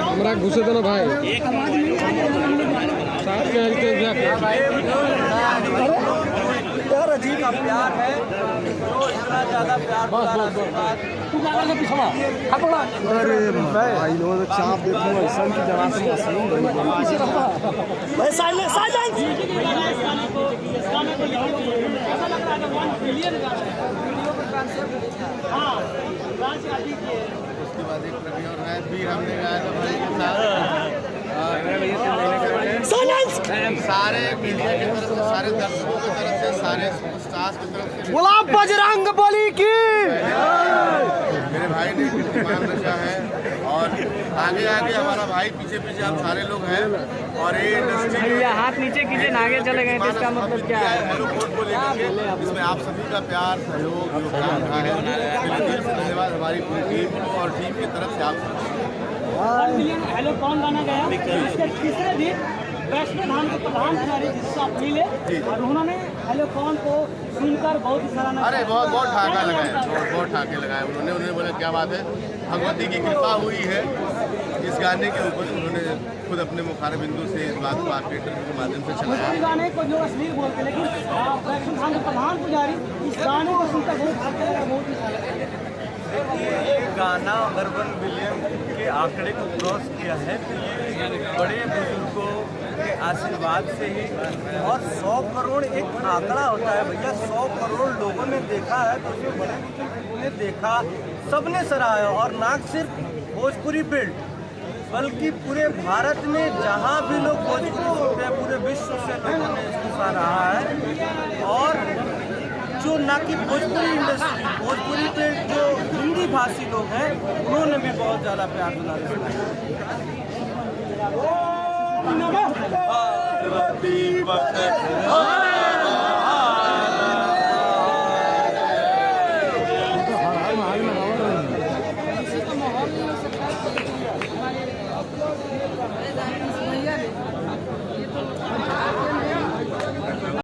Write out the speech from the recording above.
हमारा घुसे तो ना भाई साथ में यार अजीब का प्यार है तो इतना ज्यादा प्यार अरे भाई लोग चाप देखो ऐसा की जगह से मसलूम भाई साइलेंस उसके बाद एक प्रति और रात भी हमने गाया था भाई के साथ सारे मीडिया की तरफ से, सारे दर्शकों की तरफ से, सारे स्टार्स की तरफ से गुलाब बजरंग बली की मेरे भाई ने कीर्तिमान रचा है। और आगे आगे हमारा भाई, पीछे पीछे आप सारे लोग हैं। और ये इंडस्ट्री हाथ नीचे कीजिए ना, आगे चले गए इसका मतलब क्या है? हेलो कोर्ट को लेकर इसमें आप सभी का प्यार, सहयोग, योगदान रहा है। दिल से धन्यवाद हमारी पूरी टीम को और टीम की तरफ से आप हेलो कौन गाना गया इसके तीसरे दिन वैष्णो धाम के प्रधान खिलाड़ी जिससे आप मिले और उन्होंने हेलो कौन को सुनकर बहुत ही सराहना। अरे बहुत ठाका लगाए, बहुत ठाके लगाए उन्होंने बोला क्या बात है, भगवती की कृपा हुई है इस गाने के ऊपर। उन्होंने खुद अपने मुखार बिंदु से इस बात को आर्केस्ट्रा के माध्यम से चलाया। गाने को जो अश्लील बोलते लेकिन वैष्णो धाम के प्रधान पुजारी इस गाने को सुनकर बहुत ही ये गाना अर्बन विलियम के आंकड़े को क्रॉस किया है तो ये बड़े बुजुर्गों के आशीर्वाद से ही। और 100 करोड़ एक आंकड़ा होता है भैया, 100 करोड़ लोगों ने देखा है तो उसमें बड़े बुजुर्गों ने देखा, सबने सराहा। और ना सिर्फ भोजपुरी बेल्ट बल्कि पूरे भारत में जहाँ भी लोग भोजपुरी सुनते हैं पूरे विश्व से लोगों ने इसको सराहा है। और जो ना कि भोजपुरी इंडस्ट्री, भोजपुरी पे जो हिंदी भाषी लोग हैं उन्होंने भी बहुत ज़्यादा प्यार दिला।